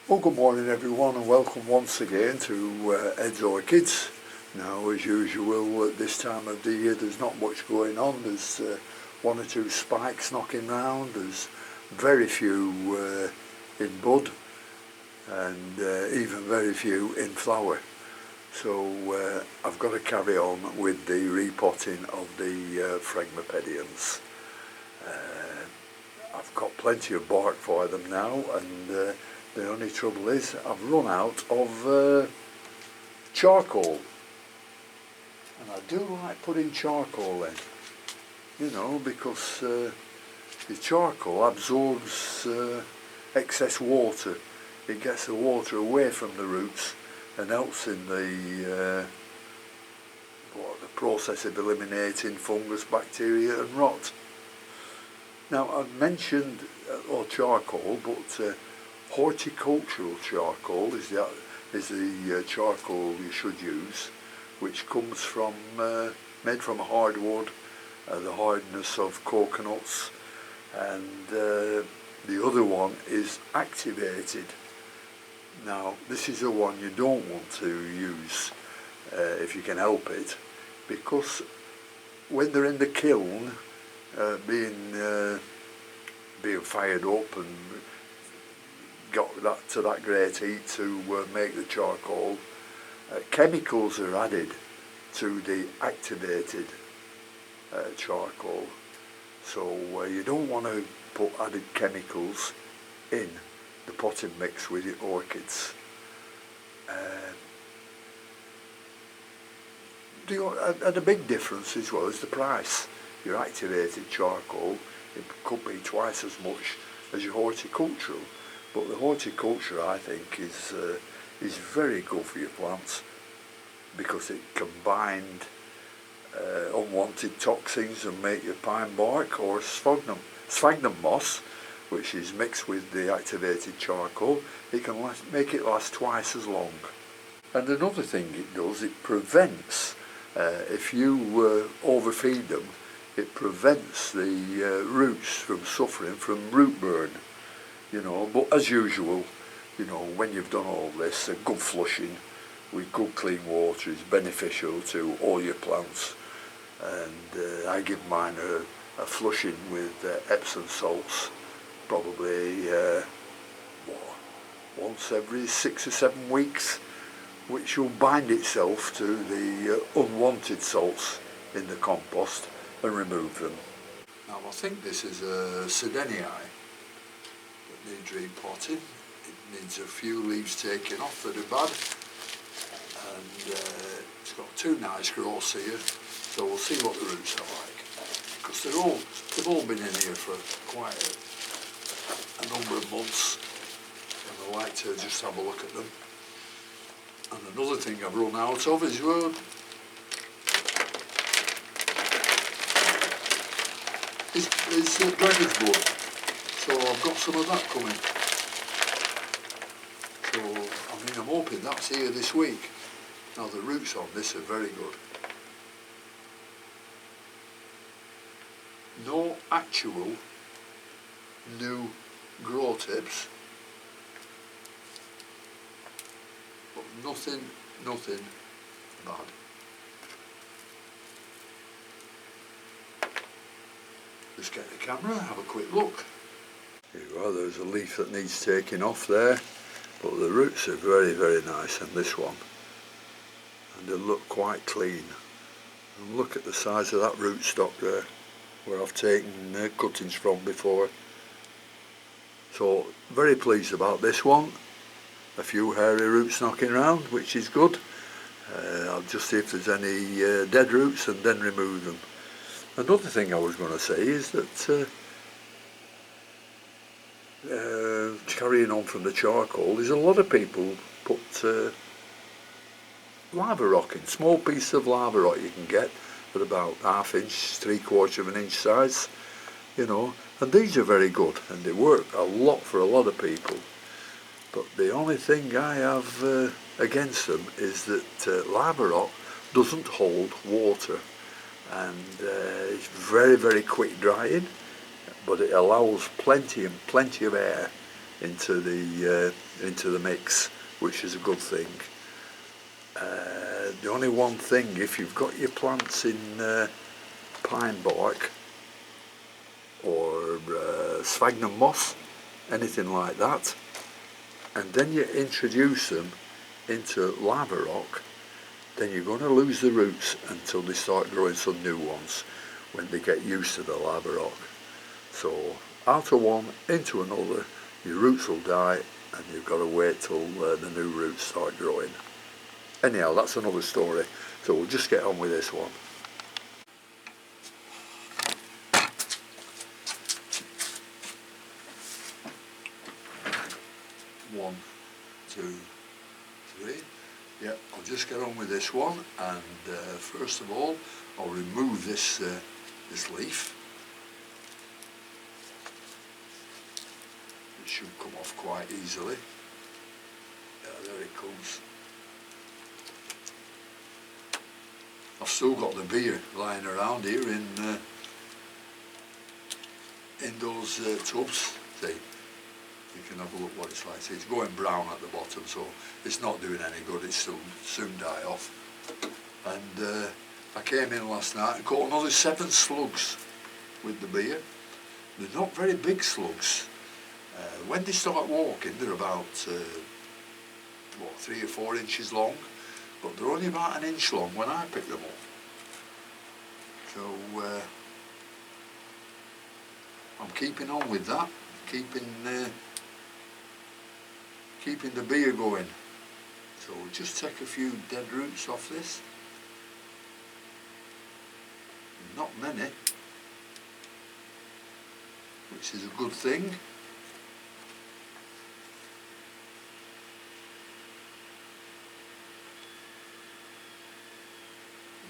Well, good morning everyone, and welcome once again to Ed's Orchids. Now, as usual, at this time of the year there's not much going on. There's one or two spikes knocking round, there's very few in bud, and even very few in flower. So I've got to carry on with the repotting of the Phlegmopediums. I've got plenty of bark for them now, and the only trouble is I've run out of charcoal, and I do like putting charcoal in, because the charcoal absorbs excess water. It gets the water away from the roots and helps in the process of eliminating fungus, bacteria and rot. Now, I've mentioned charcoal, but horticultural charcoal is the charcoal you should use, which comes from made from hardwood, the hardness of coconuts, and the other one is activated. Now, this is the one you don't want to use if you can help it, because when they're in the kiln being fired up and got that to that great heat to make the charcoal, chemicals are added to the activated charcoal. So you don't want to put added chemicals in the potting mix with your orchids. And a big difference as well is the price. Your activated charcoal, it could be twice as much as your horticultural, but the horticulture, I think, is very good for your plants, because it combined unwanted toxins and make your pine bark or sphagnum moss, which is mixed with the activated charcoal. It can make it last twice as long. And another thing it does, it prevents, if you overfeed them, it prevents the roots from suffering from root burn. But as usual, when you've done all this, a good flushing with good clean water is beneficial to all your plants. And I give mine a flushing with Epsom salts, probably once every 6 or 7 weeks, which will bind itself to the unwanted salts in the compost and remove them. Now, I think this is a Sedenii that needs repotting. It needs a few leaves taken off that are bad, and it's got 2 nice growths here, so we'll see what the roots are like, because they've all been in here for quite a number of months, and I like to just have a look at them. And another thing I've run out of is dragon's blood, so I've got some of that coming. So I'm hoping that's here this week. Now, the roots on this are very good. No actual new grow tips, but nothing bad. Just get the camera, have a quick look. Here you are, there's a leaf that needs taking off there, but the roots are very, very nice in this one, and they look quite clean. And look at the size of that rootstock there, where I've taken cuttings from before. So very pleased about this one. A few hairy roots knocking around, which is good. I'll just see if there's any dead roots and then remove them. Another thing I was going to say is that carrying on from the charcoal, is a lot of people put lava rock in, small piece of lava rock you can get at about 1/2 inch, 3/4 of an inch size, and these are very good and they work a lot for a lot of people. But the only thing I have against them is that lava rock doesn't hold water, and it's very, very quick drying, but it allows plenty of air into the mix, which is a good thing. The only one thing, if you've got your plants in pine bark or sphagnum moss, anything like that, and then you introduce them into lava rock, then you're going to lose the roots until they start growing some new ones when they get used to the lava rock. So out of one into another, your roots will die, and you've got to wait till the new roots start growing. Anyhow, that's another story, so we'll just get on with this one. One, two, three. Yeah, I'll just get on with this one, and first of all, I'll remove this leaf. It should come off quite easily. Yeah, there it comes. I've still got the beer lying around here in those tubs. See, you can have a look what it's like. See, it's going brown at the bottom, so it's not doing any good. It still soon die off. And I came in last night and caught another 7 slugs with the beer. They're not very big slugs. When they start walking, they're about 3 or 4 inches long, but they're only about an inch long when I pick them up. So I'm keeping on with that, keeping the beer going. So we'll just take a few dead roots off this. Not many, which is a good thing.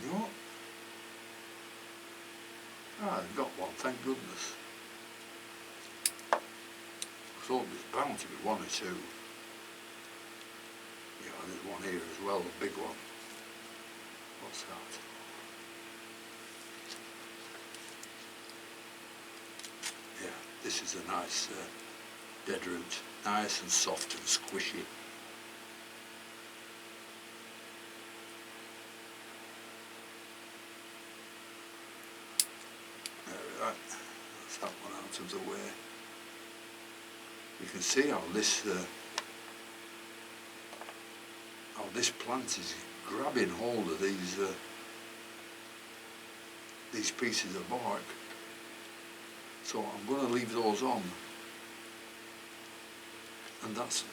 No. I've got one, thank goodness. I thought there's bound to be 1 or 2. Yeah, there's one here as well, a big one. What's that? Yeah, this is a nice dead root. Nice and soft and squishy. Right, that's that one out of the way. You can see how this plant is grabbing hold of these pieces of bark. So I'm going to leave those on, and that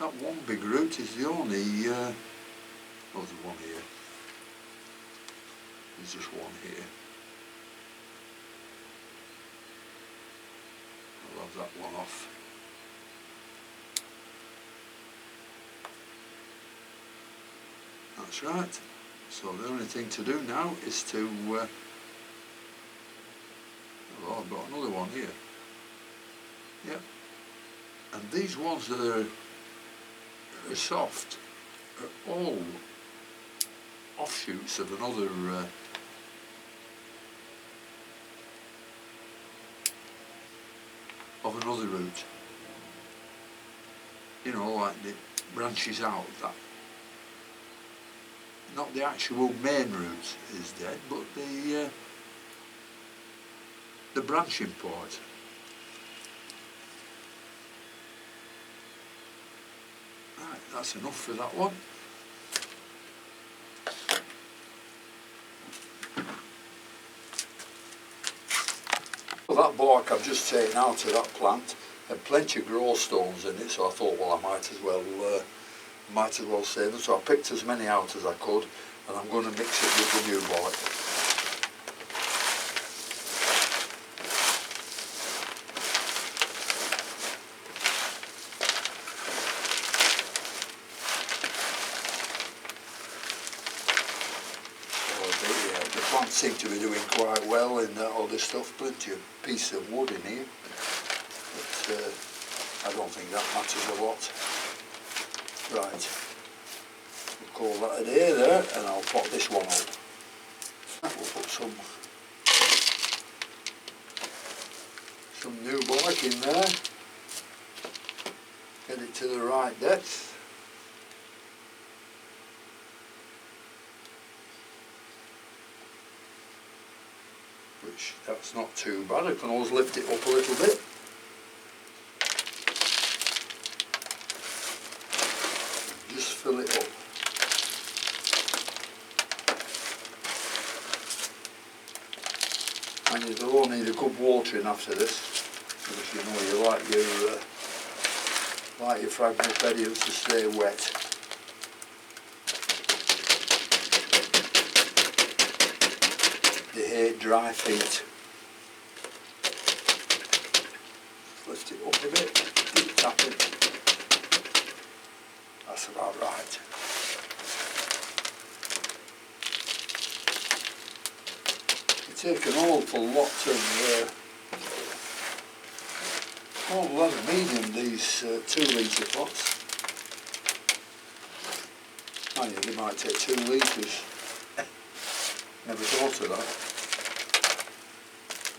one big root is the only. Oh, there's one here. There's just one here. I'll have that one off. That's right. So the only thing to do now is to oh, I've got another one here. Yep. And these ones that are soft are all offshoots of another root. You know, like the branches out of that. Not the actual main root is dead, but the branching part. Right, that's enough for that one. Well, that bark I've just taken out of that plant had plenty of grow stones in it, so I thought, well, I might as well save them. So I picked as many out as I could, and I'm going to mix it with the new bark. The plants seem to be doing quite well in all this stuff. Plenty of pieces of wood in here, but I don't think that matters a lot. Right, we'll call that a day there, and I'll pot this one up. We'll put some some new bark in there, get it to the right depth. Which, that's not too bad, I can always lift it up a little bit. Just fill it up. And you'll all need a good watering after this, because you know you like your fragmipediums to stay wet. They hate dry feet. Lift it up a bit, keep tapping. That's about right. Take an awful lot of medium, these 2 litre pots. Oh yeah, they might take 2 litres. Never thought of that.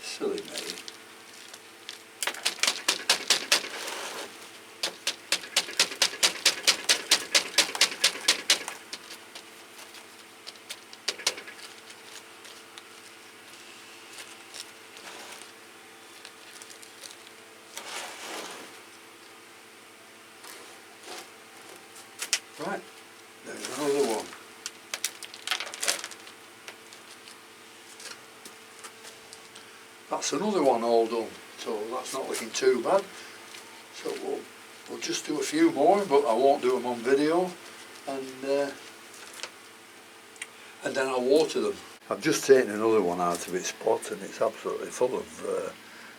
Silly me. Right, there's another one. That's another one all done, so that's not looking too bad. So we'll just do a few more, but I won't do them on video, and then I'll water them. I've just taken another one out of its pot, and it's absolutely full of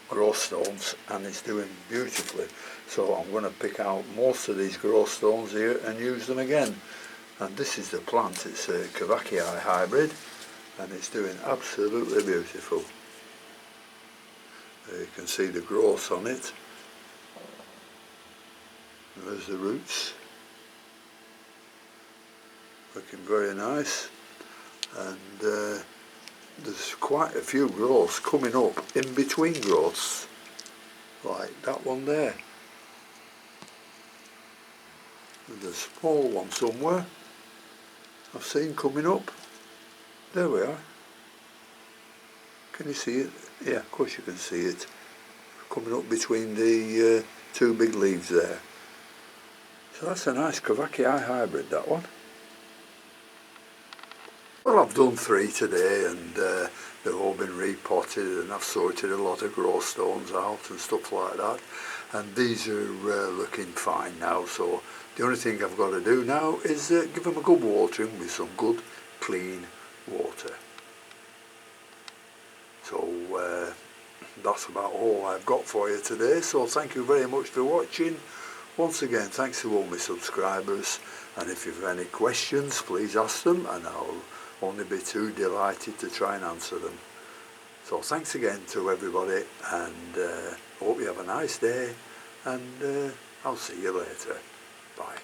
growth stones, and it's doing beautifully. So I'm going to pick out most of these growth stones here and use them again. And this is the plant, it's a Cavacii hybrid, and it's doing absolutely beautiful. You can see the growth on it. There's the roots. Looking very nice. And there's quite a few growths coming up in between growths, like that one there. There's a small one somewhere I've seen coming up. There we are. Can you see it? Yeah, of course you can see it. Coming up between the 2 big leaves there. So that's a nice Cavacii hybrid, that one. Well, I've done 3 today, and they've all been repotted, and I've sorted a lot of growth stones out and stuff like that. And these are looking fine now, so the only thing I've got to do now is give them a good watering with some good, clean water. So that's about all I've got for you today, so thank you very much for watching. Once again, thanks to all my subscribers, and if you've any questions, please ask them, and I'll only be too delighted to try and answer them. So thanks again to everybody, and hope you have a nice day, and I'll see you later. Bye.